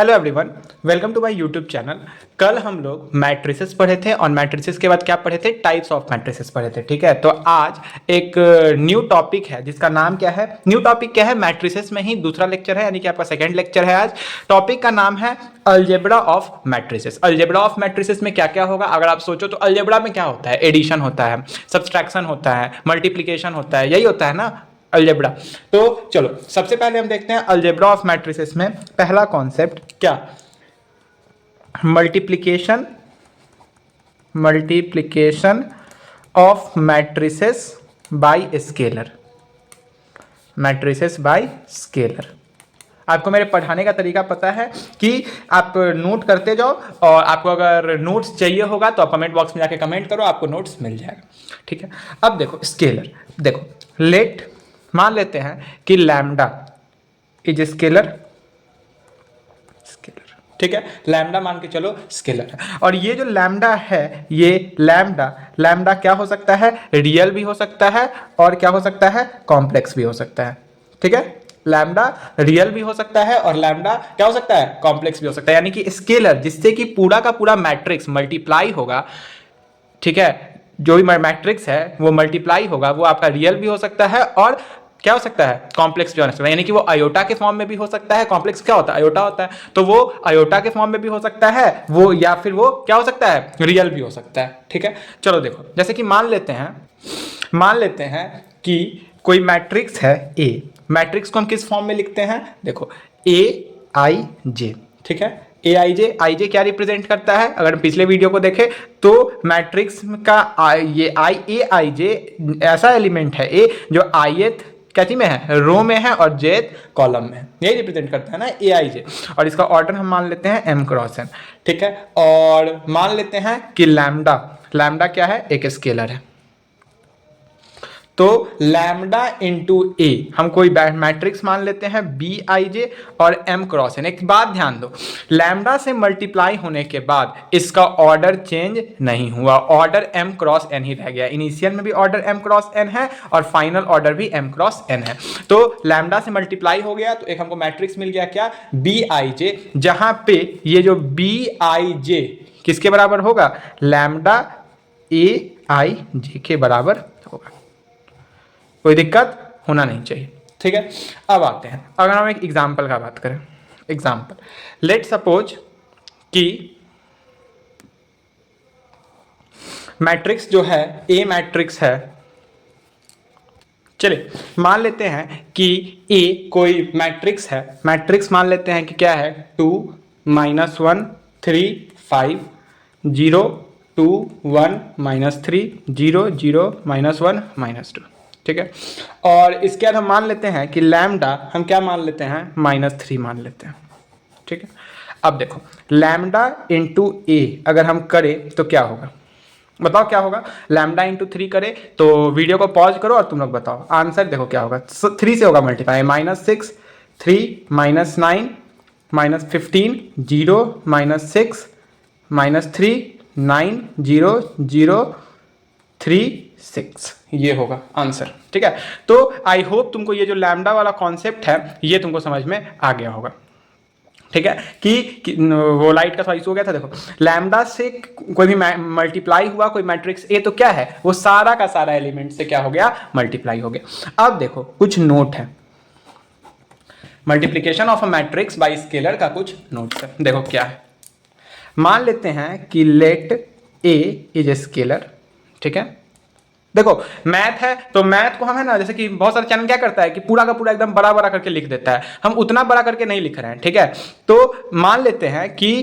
Hello everyone, welcome to my YouTube channel. कल हम लोग मैट्रिसेस पढ़े थे और मैट्रिसेस के बाद क्या पढ़े थे, टाइप्स ऑफ मैट्रिसेस पढ़े थे। ठीक है, तो आज एक न्यू टॉपिक है जिसका नाम क्या है, न्यू टॉपिक क्या है, मैट्रिसेस में ही दूसरा लेक्चर है, यानी कि आपका सेकंड लेक्चर है आज। टॉपिक का नाम है algebra of matrices. Algebra of matrices में क्या क्या होगा, अगर आप सोचो तो अलजेब्रा में क्या होता है, एडिशन होता है, सब्सट्रैक्शन होता है, मल्टीप्लीकेशन होता है, यही होता है ना अलजेब्रा। तो चलो सबसे पहले हम देखते हैं अलजेब्रा ऑफ मैट्रिसेस में पहला कॉन्सेप्ट क्या, multiplication. Multiplication of matrices bye scalar. Matrices bye scalar. आपको मेरे पढ़ाने का तरीका पता है कि आप नोट करते जाओ, और आपको अगर नोट्स चाहिए होगा तो आप कमेंट बॉक्स में जाके कमेंट करो, आपको नोट्स मिल जाएगा। ठीक है, अब देखो स्केलर, देखो लेट मान लेते हैं कि लैम्डा इज स्केलर। स्केलर, ठीक है, लैम्डा मान के चलो स्केलर है। और ये जो लैम्डा है, ये लैम्डा क्या हो सकता है, रियल भी हो सकता है और क्या हो सकता है, कॉम्प्लेक्स भी हो सकता है। ठीक है, लैम्डा रियल भी हो सकता है और लैम्डा क्या हो सकता है, कॉम्प्लेक्स भी हो सकता है। यानी कि स्केलर जिससे कि पूरा का पूरा मैट्रिक्स मल्टीप्लाई होगा, ठीक है, जो भी मैट्रिक्स है वो मल्टीप्लाई होगा, वो आपका रियल भी हो सकता है और क्या हो सकता है, कॉम्प्लेक्स भी हो सकता है। यानी कि वो आयोटा के फॉर्म में भी हो सकता है, कॉम्प्लेक्स क्या होता है, आयोटा होता है, तो वो आयोटा के फॉर्म में भी हो सकता है वो, या फिर वो क्या हो सकता है, रियल भी हो सकता है। ठीक है, चलो देखो, जैसे कि मान लेते हैं कि कोई मैट्रिक्स है ए। मैट्रिक्स को हम किस फॉर्म में लिखते हैं, देखो ए आई जे। ठीक है, ए आई जे क्या रिप्रेजेंट करता है, अगर पिछले वीडियो को देखें तो मैट्रिक्स का ये आई जे ऐसा एलिमेंट है ए जो आईएथ कैसी में है, रो में है, और जेथ कॉलम में है, यही रिप्रेजेंट करता है ना ए आई जे। और इसका ऑर्डर हम मान लेते हैं एम क्रॉस एन। ठीक है, और मान लेते हैं कि लैम्डा क्या है, एक स्केलर है। तो लैम्डा इंटू ए हम कोई मैट्रिक्स मान लेते हैं बी आई जे और एम क्रॉस एन। एक बात ध्यान दो, लैम्डा से मल्टीप्लाई होने के बाद इसका ऑर्डर चेंज नहीं हुआ, ऑर्डर एम क्रॉस एन ही रह गया। इनिशियल में भी ऑर्डर एम क्रॉस एन है और फाइनल ऑर्डर भी एम क्रॉस एन है। तो लैम्डा से मल्टीप्लाई हो गया तो एक हमको मैट्रिक्स मिल गया क्या, बी आई जे, जहां पे ये जो बी आई जे किसके बराबर होगा, लैम्डा ए आई जे के बराबर होगा। कोई दिक्कत होना नहीं चाहिए। ठीक है, अब आते हैं, अगर हम एक एग्जाम्पल का बात करें, एग्जाम्पल लेट सपोज कि मैट्रिक्स जो है ए मैट्रिक्स है। चलिए मान लेते हैं कि ए कोई मैट्रिक्स है, मैट्रिक्स मान लेते हैं कि क्या है, 2 -1 3 5 0 2 1 -3 0 0 -1 -2। ठीक है, और इसके बाद हम मान लेते हैं कि लैम्डा हम क्या मान लेते हैं, -3 मान लेते हैं। ठीक है, अब देखो लैम्डा इंटू ए अगर हम करें तो क्या होगा, बताओ क्या होगा, लैम्डा इंटू 3 करे तो वीडियो को पॉज करो और तुम लोग बताओ आंसर। देखो क्या होगा, 3 से होगा मल्टीप्लाई, -6 3 -9 -15 0 -6 -3 9 0 0 3 6, ये होगा आंसर। ठीक है, तो आई होप तुमको ये जो लैम्डा वाला कॉन्सेप्ट है ये तुमको समझ में आ गया होगा। ठीक है, कि वो लाइट का थोड़ा इशू हो गया था। देखो लैम्डा से कोई भी मल्टीप्लाई हुआ कोई मैट्रिक्स ए तो क्या है, वो सारा का सारा एलिमेंट से क्या हो गया, मल्टीप्लाई हो गया। अब देखो कुछ नोट है, multiplication of a matrix bye scalar का कुछ नोट्स है। देखो क्या है, मान लेते हैं कि let A is a scalar. ठीक है, देखो मैथ है तो मैथ को हम है ना, जैसे कि बहुत सारे चैनल क्या करता है कि पूरा का पूरा एकदम बड़ा बड़ा करके लिख देता है, हम उतना बड़ा करके नहीं लिख रहे हैं। ठीक है, तो मान लेते हैं कि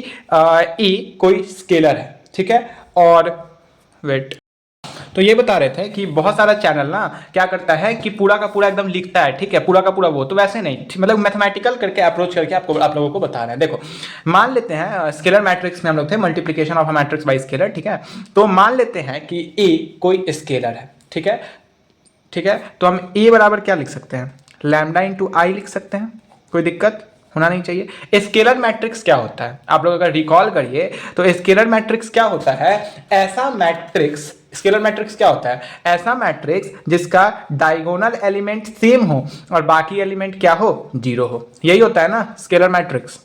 ई कोई स्केलर है। ठीक है, और वेट, तो ये बता रहे थे कि बहुत सारा चैनल ना क्या करता है कि पूरा का पूरा एकदम लिखता है। ठीक है, पूरा का पूरा वो, तो वैसे नहीं, मतलब मैथमेटिकल करके अप्रोच करके आप लोगों को बता रहे हैं। देखो मान लेते हैं स्केलर मैट्रिक्स में हम लोग थे, multiplication of a matrix bye scalar. ठीक है, तो मान लेते हैं कि ए कोई स्केलर है। ठीक है, ठीक है, तो हम ए बराबर क्या लिख सकते हैं, लैम्डा इंटू आई लिख सकते हैं, कोई दिक्कत होना नहीं चाहिए। स्केलर मैट्रिक्स क्या होता है, आप लोग अगर रिकॉल करिए तो स्केलर मैट्रिक्स क्या होता है, ऐसा मैट्रिक्स, स्केलर मैट्रिक्स क्या होता है, ऐसा मैट्रिक्स जिसका डायगोनल एलिमेंट सेम हो और बाकी एलिमेंट क्या हो, जीरो हो, यही होता है ना स्केलर मैट्रिक्स।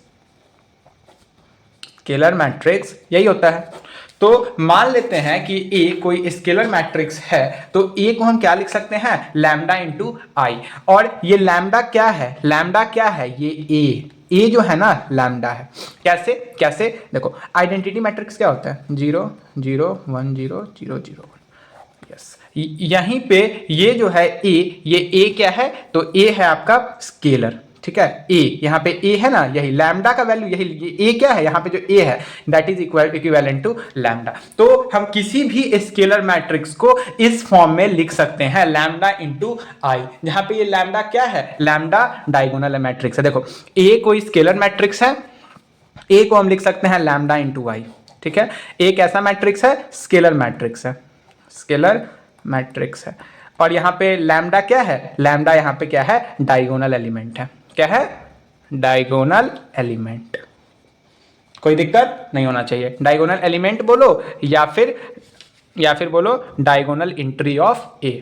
स्केलर मैट्रिक्स यही होता है। तो मान लेते हैं कि ए कोई स्केलर मैट्रिक्स है, तो ए को हम क्या लिख सकते हैं, लैम्डा इंटू आई। और ये लैम्डा क्या है, लैम्डा क्या है, ये ए जो है ना लैम्डा है। कैसे कैसे देखो, आइडेंटिटी मैट्रिक्स क्या होता है, 0 0 1 0 0 0 1। यस, यहीं पे ये जो है ये ए क्या है, तो ए है आपका स्केलर, ठीक है। ए यहाँ पे ए है ना, यही लैम्डा का वैल्यू, यही ए क्या है यहाँ पे जो ए है that is equivalent to lambda. तो हम किसी भी स्केलर मैट्रिक्स को इस फॉर्म में लिख सकते हैं, लैम्डा इंटू आई, जहां पे ये लैम्डा क्या है, लैम्डा डायगोनल मैट्रिक्स है। देखो ए कोई स्केलर मैट्रिक्स है, ए को हम लिख सकते हैं लैम्डा इंटू आई, ठीक है। एक ऐसा मैट्रिक्स है, स्केलर मैट्रिक्स है, स्केलर मैट्रिक्स है। और यहाँ पे लैम्डा क्या है, लैम्डा यहाँ पे क्या है, डायगोनल एलिमेंट है। क्या है, डायगोनल एलिमेंट। कोई दिक्कत नहीं होना चाहिए, डायगोनल एलिमेंट बोलो या फिर बोलो डायगोनल एंट्री ऑफ ए।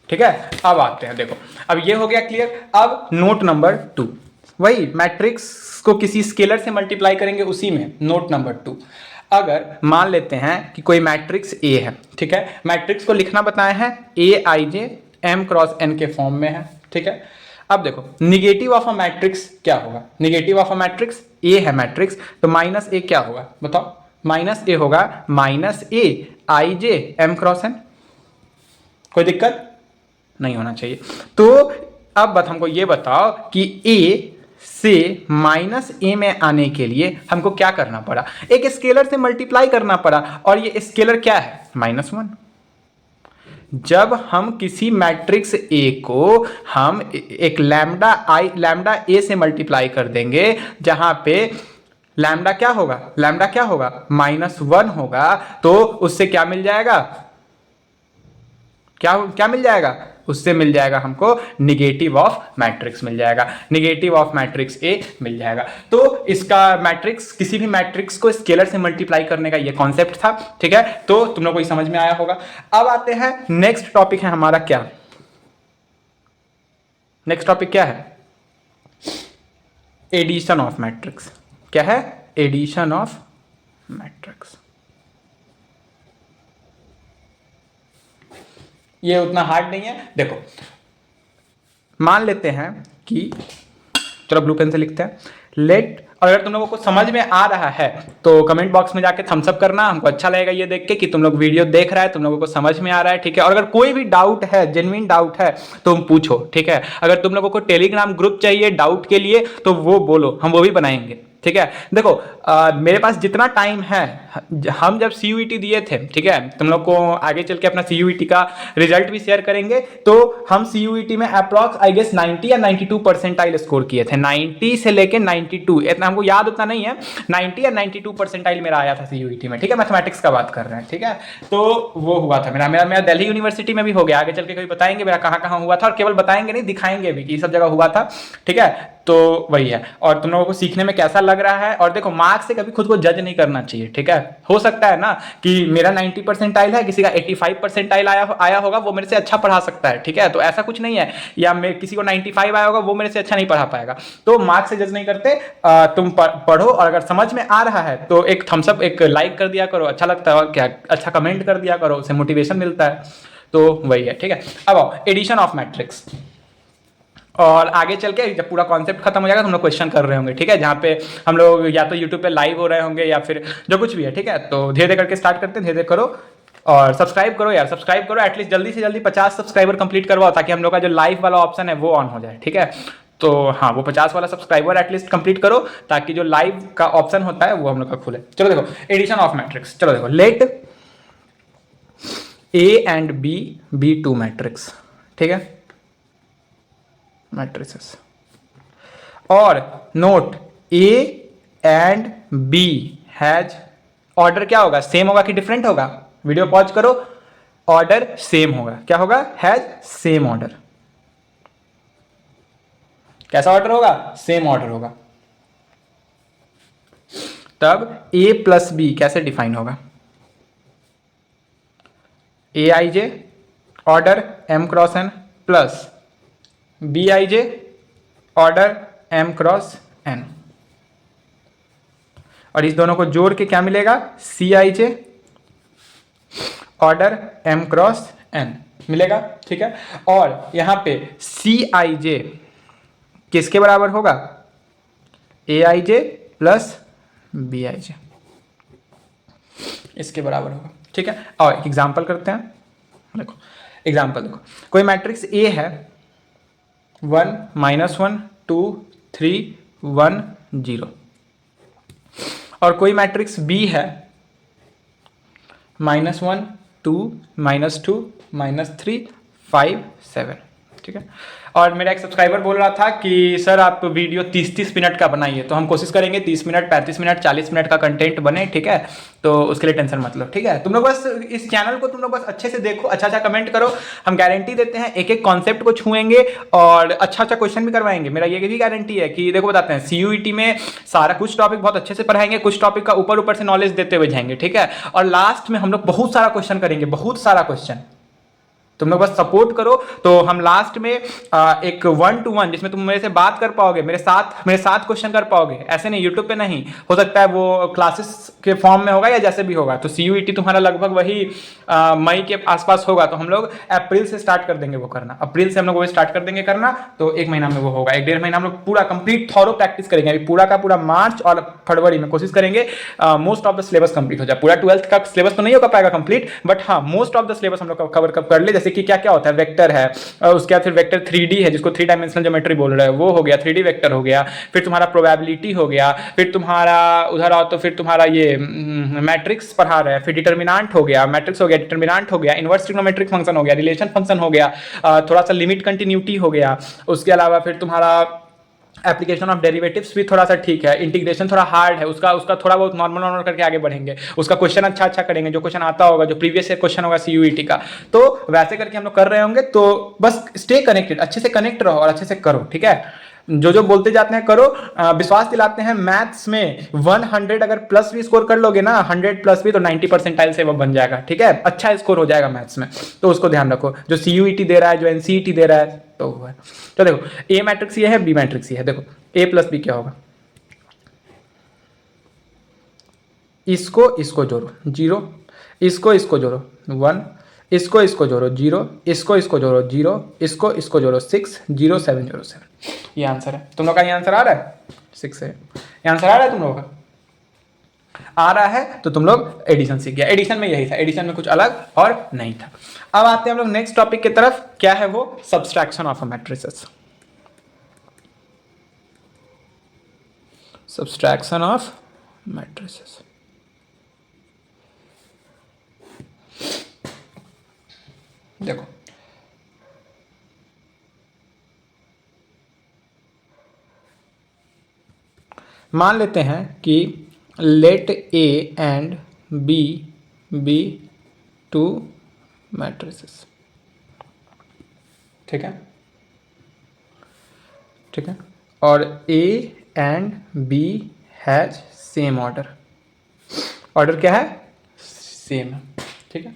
ठीक है, अब आते हैं, देखो अब ये हो गया क्लियर। अब नोट नंबर 2, वही मैट्रिक्स को किसी स्केलर से मल्टीप्लाई करेंगे, उसी में नोट नंबर 2। अगर मान लेते हैं कि कोई मैट्रिक्स ए है, ठीक है, मैट्रिक्स को लिखना बताए हैं ए आई जे एम क्रॉस एन के फॉर्म में है, ठीक है। अब देखो निगेटिव ऑफ अ मैट्रिक्स क्या होगा, negative of a matrix A है मैट्रिक्स, तो माइनस ए क्या होगा बताओ, माइनस ए होगा माइनस ए आई जे एम क्रॉस एन। कोई दिक्कत नहीं होना चाहिए। तो अब बस हमको ये बताओ कि ए से माइनस ए में आने के लिए हमको क्या करना पड़ा, एक स्केलर से मल्टीप्लाई करना पड़ा, और ये स्केलर क्या है, -1। जब हम किसी मैट्रिक्स ए को हम एक लैम्डा ए से मल्टीप्लाई कर देंगे, जहां पे लैम्डा क्या होगा, लैम्डा क्या होगा, -1 होगा, तो उससे क्या मिल जाएगा, क्या मिल जाएगा, उससे मिल जाएगा हमको निगेटिव ऑफ मैट्रिक्स मिल जाएगा, निगेटिव ऑफ मैट्रिक्स ए मिल जाएगा। तो इसका मैट्रिक्स, किसी भी मैट्रिक्स को स्केलर से मल्टीप्लाई करने का ये कॉन्सेप्ट था, ठीक है। तो तुम लोग को समझ में आया होगा। अब आते हैं नेक्स्ट टॉपिक है हमारा, क्या नेक्स्ट टॉपिक क्या है, एडिशन ऑफ मैट्रिक्स। क्या है, एडिशन ऑफ मैट्रिक्स। ये उतना हार्ड नहीं है। देखो मान लेते हैं कि, चलो ब्लू पेन से लिखते हैं, लेट, और अगर तुम लोगों को समझ में आ रहा है तो कमेंट बॉक्स में जाके थम्स अप करना, हमको अच्छा लगेगा ये देख के कि तुम लोग वीडियो देख रहा है, तुम लोगों को समझ में आ रहा है, ठीक है। और अगर कोई भी डाउट है, जेन्युइन डाउट है, तो तुम पूछो, ठीक है। अगर तुम लोगों को टेलीग्राम ग्रुप चाहिए डाउट के लिए तो वो बोलो, हम वो भी बनाएंगे, ठीक है। देखो मेरे पास जितना टाइम है, हम जब CUET दिए थे, ठीक है, तुम लोग को आगे चल के अपना CUET का रिजल्ट भी शेयर करेंगे, तो हम CUET में अप्रॉक्स आई गेस 90 या 92 परसेंटाइल स्कोर किए थे, 90 से लेके 92, इतना हमको याद उतना नहीं है, 90 या 92 परसेंटाइल मेरा आया था CUET में, ठीक है। मैथमेटिक्स का बात कर रहे हैं, ठीक है। तो वो हुआ था मेरा दिल्ली यूनिवर्सिटी में भी हो गया, आगे चल के कभी बताएंगे मेरा कहाँ कहाँ हुआ था, और केवल बताएंगे नहीं, दिखाएंगे भी कि सब जगह हुआ था, ठीक है। तो वही है, और तुम लोगों को सीखने में कैसा लग रहा है। और देखो मार्क्स से कभी खुद को जज नहीं करना चाहिए, ठीक है। हो सकता है ना कि मेरा 90 परसेंटाइल है, किसी का 85 परसेंटाइल आया होगा, वो मेरे से अच्छा पढ़ा सकता है, ठीक है। तो ऐसा कुछ नहीं है, या मैं किसी को 95 आया होगा, वो मेरे से अच्छा नहीं पढ़ा पाएगा। तो मार्क्स से जज नहीं करते, तुम पढ़ो, और अगर समझ में आ रहा है तो एक थम्स अप, एक लाइक कर दिया करो, अच्छा लगता है, और क्या, अच्छा कमेंट कर दिया करो, उससे मोटिवेशन मिलता है। तो वही है, ठीक है। अब आओ एडिशन ऑफ मैट्रिक्स, और आगे चल के जब पूरा कॉन्सेप्ट खत्म हो जाएगा तो हम लोग क्वेश्चन कर रहे होंगे, ठीक है, जहाँ पे हम लोग या तो यूट्यूब पे लाइव हो रहे होंगे या फिर जो कुछ भी है, ठीक है। तो धीरे धीरे करके स्टार्ट करते हैं, धीरे धीरे करो, और सब्सक्राइब करो यार, सब्सक्राइब करो, एटलीस्ट जल्दी से जल्दी 50 सब्सक्राइबर कंप्लीट करवाओ, ताकि हम लोग का जो लाइव वाला ऑप्शन है वो ऑन हो जाए, ठीक है। तो हाँ, वो 50 वाला सब्सक्राइबर एटलीस्ट कंप्लीट करो, ताकि जो लाइव का ऑप्शन होता है वो हम लोग का खुले। चलो देखो एडिशन ऑफ मैट्रिक्स, चलो देखो, let A and B be 2 matrix, ठीक है, मैट्रिसेस, और note A and B has, order क्या होगा, सेम होगा कि डिफरेंट होगा, वीडियो पॉज करो, ऑर्डर सेम होगा, क्या होगा, हैज सेम ऑर्डर। कैसा ऑर्डर होगा, सेम ऑर्डर होगा। तब A प्लस B कैसे डिफाइन होगा, AIJ order M cross N plus BIJ order m cross n, और इस दोनों को जोड़ के क्या मिलेगा, Cij order m cross n मिलेगा। ठीक है, और यहां पे Cij किसके बराबर होगा, Aij प्लस Bij, इसके बराबर होगा। ठीक है, और एक एग्जांपल करते हैं। देखो एग्जांपल देखो, कोई मैट्रिक्स ए है 1 -1 2 3 1 0, और कोई मैट्रिक्स बी है -1 2 -2 -3 5 7। ठीक है, और मेरा एक सब्सक्राइबर बोल रहा था कि सर आप वीडियो 30-30 मिनट का बनाइए, तो हम कोशिश करेंगे 30 मिनट 35 मिनट 40 मिनट का कंटेंट बने। ठीक है, तो उसके लिए टेंशन मत लो। ठीक है, तुम लोग बस इस चैनल को तुम लोग बस अच्छे से देखो, अच्छा अच्छा कमेंट करो, हम गारंटी देते हैं एक एक कॉन्सेप्ट को छुएंगे और अच्छा अच्छा क्वेश्चन भी करवाएंगे। मेरा ये भी गारंटी है कि देखो बताते हैं CUET में सारा कुछ टॉपिक बहुत अच्छे से पढ़ाएंगे, कुछ टॉपिक का ऊपर ऊपर से नॉलेज देते हुए जाएंगे। ठीक है, और लास्ट में हम लोग बहुत सारा क्वेश्चन करेंगे, बहुत सारा क्वेश्चन। तुम लोग बस सपोर्ट करो, तो हम लास्ट में एक 1-to-1 जिसमें तुम मेरे से बात कर पाओगे, मेरे साथ क्वेश्चन कर पाओगे, ऐसे नहीं यूट्यूब पे नहीं, हो सकता है वो क्लासेस के फॉर्म में होगा या जैसे भी होगा। तो CUET तुम्हारा लगभग वही मई के आसपास होगा, तो हम लोग अप्रैल से स्टार्ट कर देंगे वो करना, अप्रैल से हम लोग वो स्टार्ट कर देंगे करना, तो 1 महीना में वो होगा, 1-1.5 महीना हम लोग पूरा कंप्लीट थॉरो प्रैक्टिस करेंगे। अभी पूरा का पूरा मार्च और फरवरी में कोशिश करेंगे most of the syllabus complete हो जाए। पूरा 12th का सिलेबस तो नहीं हो पाएगा कंप्लीट, बट हाँ मोस्ट ऑफ द सिलेबस हम लोग कवर कर ले। जैसे कि क्या क्या होता है, वेक्टर है, उसके बाद फिर वेक्टर 3D है जिसको 3 डायमेंशनल ज्योमेट्री बोल रहे हैं, वो हो गया, 3D वेक्टर हो गया, फिर तुम्हारा प्रोबेबिलिटी हो गया, फिर तुम्हारा उधर आओ तो फिर तुम्हारा ये मैट्रिक्स पढ़ा रहे हैं, फिर डिटर्मिनेंट हो गया, मैट्रिक्स हो गया, डिटर्मिनेंट हो गया, इनवर्स ट्रिग्नोमेट्रिक फंक्शन हो गया, रिलेशन फंक्शन हो गया, थोड़ा सा लिमिट कंटिन्यूटी हो गया, उसके अलावा फिर तुम्हारा एप्लीकेशन ऑफ डेरिवेटिव्स भी थोड़ा सा ठीक है, इंटीग्रेशन थोड़ा हार्ड है, उसका थोड़ा बहुत नॉर्मल करके आगे बढ़ेंगे, उसका क्वेश्चन अच्छा करेंगे, जो क्वेश्चन आता होगा, जो प्रीवियस क्वेश्चन होगा CUET का, तो वैसे करके हम लोग कर रहे होंगे। तो बस स्टे कनेक्टेड, अच्छे से कनेक्ट रहो और अच्छे से करो। ठीक है, जो बोलते जाते हैं करो, विश्वास दिलाते हैं। मैथ्स में 100 अगर प्लस भी स्कोर कर लोगे ना, 100 प्लस भी, तो 90 परसेंटाइल से वो बन जाएगा। ठीक है, अच्छा स्कोर हो जाएगा मैथ्स में, तो उसको ध्यान रखो। जो CUET दे रहा है, जो NCET दे रहा है, तो वो है। तो देखो A मैट्रिक्स ये है, B मैट्रिक्स ये है। देखो A प्लस B क्या होगा, इसको जोड़ो 0, इसको जोड़ो 1, इसको जोड़ो 0, इसको जोड़ो 0, इसको जोड़ो 6 0 7 0 7। ये आंसर है। तुम लोग का ये आंसर आ रहा है, 6 है ये आंसर आ रहा है। तुम लोगों का आ रहा है तो तुम लोग एडिशन सीख गया। एडिशन में यही था, एडिशन में कुछ अलग और नहीं था। अब आते हैं हम लोग नेक्स्ट टॉपिक की तरफ। क्या है वो, subtraction of a matrices. Subtraction of matrices. देखो मान लेते हैं कि let A and B be 2 matrices. ठीक है, ठीक है, और A and B has same order. Order क्या है, सेम है। ठीक है,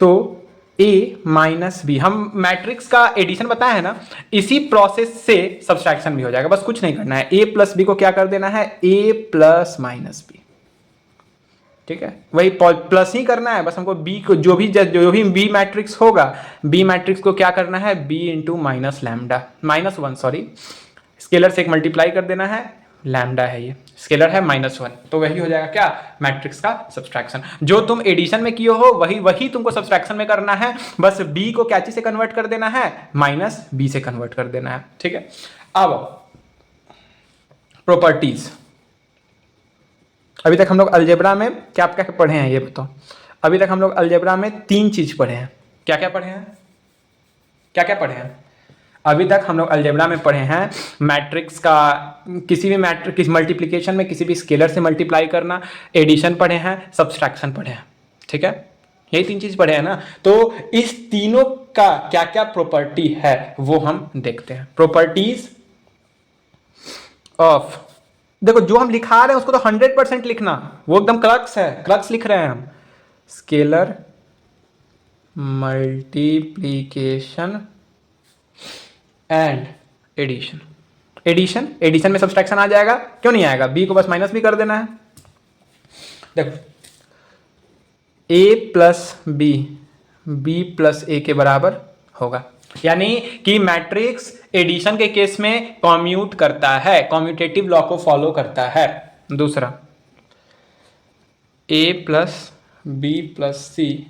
तो A माइनस बी, हम मैट्रिक्स का एडिशन बताया है ना, इसी प्रोसेस से सब्सट्रैक्शन भी हो जाएगा। बस कुछ नहीं करना है, A प्लस बी को क्या कर देना है, A प्लस माइनस बी। ठीक है, वही प्लस ही करना है बस हमको। बी को जो भी बी मैट्रिक्स होगा, बी मैट्रिक्स को क्या करना है, B into minus lambda -1, sorry, scalar से एक मल्टीप्लाई कर देना है, लैम्डा है, ये स्केलर है -1, तो वही हो जाएगा क्या, मैट्रिक्स का सब्सट्रैक्शन। जो तुम एडिशन में किए हो वही तुमको सब्सट्रैक्शन में करना है। बस बी को क्या चीज से कन्वर्ट कर देना है, माइनस बी से कन्वर्ट कर देना है। ठीक है, अब प्रॉपर्टीज। अभी तक हम लोग अलजेब्रा में क्या क्या पढ़े हैं ये बताओ। अभी तक हम लोग अलजेब्रा में 3 चीज पढ़े हैं। क्या क्या पढ़े हैं, क्या क्या पढ़े हैं अभी तक हम लोग अलजेब्रा में पढ़े हैं, मैट्रिक्स का, किसी भी मैट्रिक्स मल्टीप्लिकेशन में किसी भी स्केलर से मल्टीप्लाई करना, एडिशन पढ़े हैं, सब्सट्रैक्शन पढ़े हैं। ठीक है, यही 3 चीज पढ़े हैं ना। तो इस तीनों का क्या क्या प्रॉपर्टी है वो हम देखते हैं। प्रॉपर्टीज ऑफ, देखो जो हम लिखा रहे हैं उसको तो 100% लिखना, वो एकदम क्रक्स है, क्रक्स लिख रहे हैं हम। Scalar multiplication and addition, addition addition में सब्सट्रैक्शन आ जाएगा, क्यों नहीं आएगा, बी को बस माइनस भी कर देना है। देखो ए प्लस बी, बी प्लस ए के बराबर होगा, यानी कि मैट्रिक्स एडिशन के केस में कॉम्यूट करता है, कॉम्यूटेटिव लॉ को फॉलो करता है। दूसरा ए प्लस बी प्लस सी,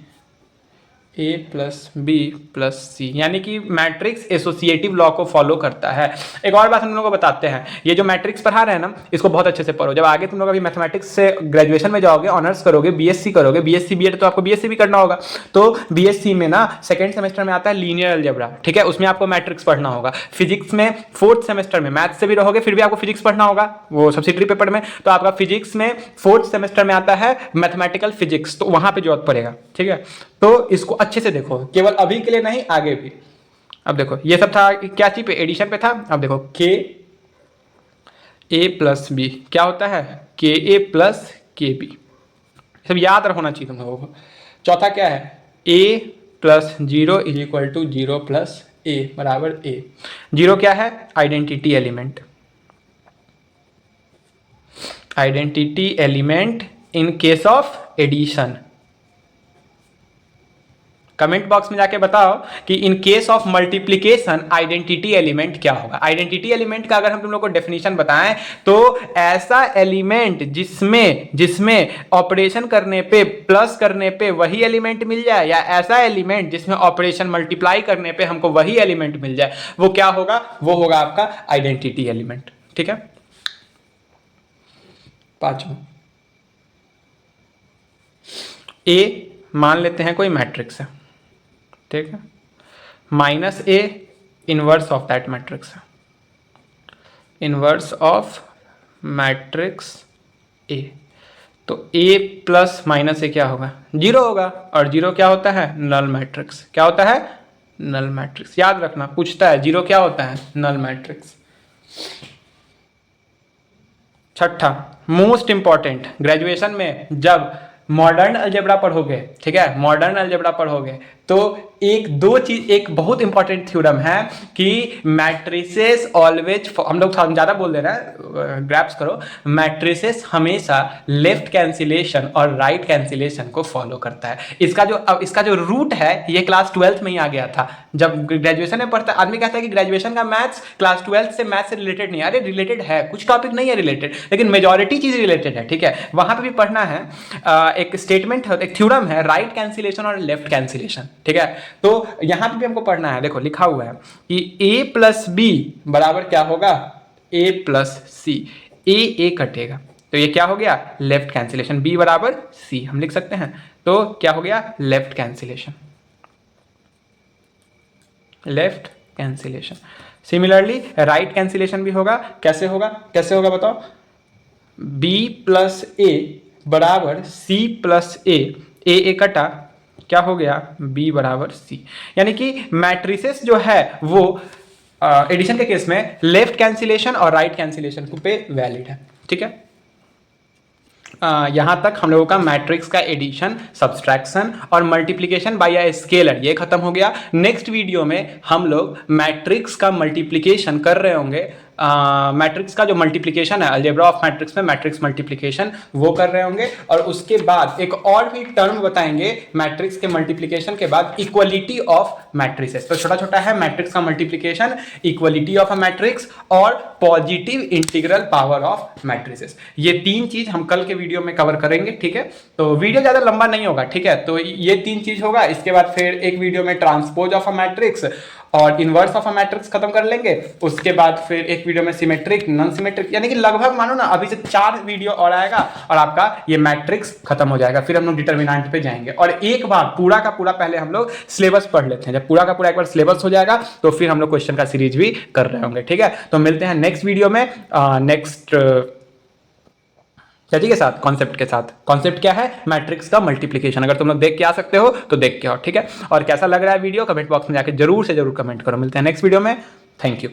ए प्लस बी प्लस सी, यानी कि मैट्रिक्स एसोसिएटिव लॉ को फॉलो करता है। एक और बात हम लोगों को बताते हैं, ये जो मैट्रिक्स पढ़ा रहे हैं ना, इसको बहुत अच्छे से पढ़ो। जब आगे तुम लोग अभी मैथमेटिक्स से ग्रेजुएशन में जाओगे, ऑनर्स करोगे, बीएससी करोगे, बीएससी बीएड तो आपको बीएससी भी करना होगा, तो बीएससी में ना सेकंड सेमेस्टर में आता है लीनियर अलजेब्रा, ठीक है, उसमें आपको मैट्रिक्स पढ़ना होगा। फिजिक्स में फोर्थ सेमेस्टर में, मैथ्स से भी रहोगे फिर भी आपको फिजिक्स पढ़ना होगा, वो सब्सिडरी पेपर में, तो आपका फिजिक्स में फोर्थ सेमेस्टर में आता है मैथमेटिकल फिजिक्स, तो वहां पर जरूरत पड़ेगा, ठीक है। तो इसको अच्छे से देखो, केवल अभी के लिए नहीं, आगे भी। अब देखो ये सब था क्या चीज पे, एडिशन पे था। अब देखो के ए प्लस बी क्या होता है, के ए प्लस के बी, सब याद रखना चाहिए तुम लोगों को। चौथा क्या है, A plus zero is equal to zero plus A बराबर ए। जीरो क्या है, identity element, identity element in case of addition. Comment box में जाके बताओ कि in case of multiplication identity element क्या होगा। आइडेंटिटी एलिमेंट का अगर हम तुम लोग को डेफिनेशन बताएं तो ऐसा एलिमेंट जिसमें ऑपरेशन करने पे, प्लस करने पे वही एलिमेंट मिल जाए, या ऐसा एलिमेंट जिसमें ऑपरेशन मल्टीप्लाई करने पे हमको वही एलिमेंट मिल जाए, वो क्या होगा, वो होगा आपका आइडेंटिटी एलिमेंट, ठीक है। पांचवा, ए मान लेते हैं कोई मैट्रिक्स है, ठीक है, minus A inverse of that matrix है, इनवर्स ऑफ मैट्रिक्स ए। तो ए प्लस माइनस ए क्या होगा, जीरो होगा, और जीरो क्या होता है, नल मैट्रिक्स। क्या होता है, नल मैट्रिक्स। याद रखना, पूछता है जीरो क्या होता है, नल मैट्रिक्स। छठा, मोस्ट इंपॉर्टेंट, ग्रेजुएशन में जब मॉडर्न अलजेब्रा पढ़ोगे, ठीक है, मॉडर्न अलजेब्रा पढ़ोगे तो एक बहुत इंपॉर्टेंट थ्योरम है कि मैट्रिसेस ऑलवेज, हम लोग ज्यादा बोल दे रहे हैं, ग्रैप्स करो, मैट्रिसेस हमेशा लेफ्ट कैंसिलेशन और राइट कैंसिलेशन को फॉलो करता है। इसका जो रूट है ये क्लास 12th में ही आ गया था। जब ग्रेजुएशन में पढ़ता आदमी कहता है कि ग्रेजुएशन का मैथ्स क्लास 12th से मैथ्स से रिलेटेड नहीं है, अरे रिलेटेड है, कुछ टॉपिक नहीं है रिलेटेड, लेकिन मेजॉरिटी चीज रिलेटेड है, ठीक है। वहां पर भी पढ़ना है, एक स्टेटमेंट है, एक थ्योरम है, राइट कैंसिलेशन और लेफ्ट कैंसिलेशन, ठीक है। तो यहां पे भी हमको पढ़ना है, देखो लिखा हुआ है कि a प्लस बी बराबर क्या होगा, a प्लस सी, ए कटेगा तो ये क्या हो गया, लेफ्ट कैंसिलेशन, b बराबर c हम लिख सकते हैं, तो क्या हो गया, left cancellation, left cancellation. Similarly right cancellation भी होगा, कैसे होगा बताओ, b प्लस ए बराबर c प्लस ए कटा, क्या हो गया, b बराबर c। यानी कि मैट्रिसेस जो है वो एडिशन के केस में लेफ्ट कैंसिलेशन और राइट कैंसिलेशन पे वैलिड है, ठीक है। यहां तक हम लोगों का मैट्रिक्स का एडिशन, सब्सट्रैक्शन और मल्टीप्लिकेशन बाय अ स्केलर ये खत्म हो गया। नेक्स्ट वीडियो में हम लोग मैट्रिक्स का मल्टीप्लिकेशन कर रहे होंगे, मैट्रिक्स का जो मल्टीप्लिकेशन है, अलजेब्रा ऑफ मैट्रिक्स में मैट्रिक्स मल्टीप्लिकेशन वो कर रहे होंगे, और उसके बाद एक और भी टर्म बताएंगे मैट्रिक्स के मल्टीप्लिकेशन के बाद, इक्वलिटी ऑफ मैट्रिसेस। तो छोटा छोटा है मैट्रिक्स का multiplication, equality of a matrix और positive integral power of matrices. ये तीन चीज हम कल के वीडियो में कवर करेंगे, ठीक है। तो वीडियो ज्यादा लंबा नहीं होगा, ठीक है। तो ये तीन चीज होगा, इसके बाद फिर एक वीडियो में ट्रांसपोज ऑफ अ मैट्रिक्स और इनवर्स ऑफ अ मैट्रिक्स खत्म कर लेंगे। उसके बाद फिर एक वीडियो में सिमेट्रिक, नॉन सिमेट्रिक, यानी कि लगभग मानो ना अभी से 4 वीडियो और आएगा और आपका ये मैट्रिक्स खत्म हो जाएगा। फिर हम लोग डिटर्मिनेंट पे जाएंगे, और एक बार पूरा का पूरा पहले हम लोग सिलेबस पढ़ लेते हैं। जब पूरा का पूरा एक बार सिलेबस हो जाएगा तो फिर हम लोग क्वेश्चन का सीरीज भी कर रहे होंगे, ठीक है। तो मिलते हैं नेक्स्ट वीडियो में, नेक्स्ट के साथ, कॉन्सेप्ट के साथ। कॉन्सेप्ट क्या है, मैट्रिक्स का मल्टीप्लिकेशन। अगर तुम लोग देख के आ सकते हो तो देख के आओ, ठीक है। और कैसा लग रहा है वीडियो कमेंट बॉक्स में जाके जरूर से जरूर कमेंट करो। मिलते हैं नेक्स्ट वीडियो में, थैंक यू।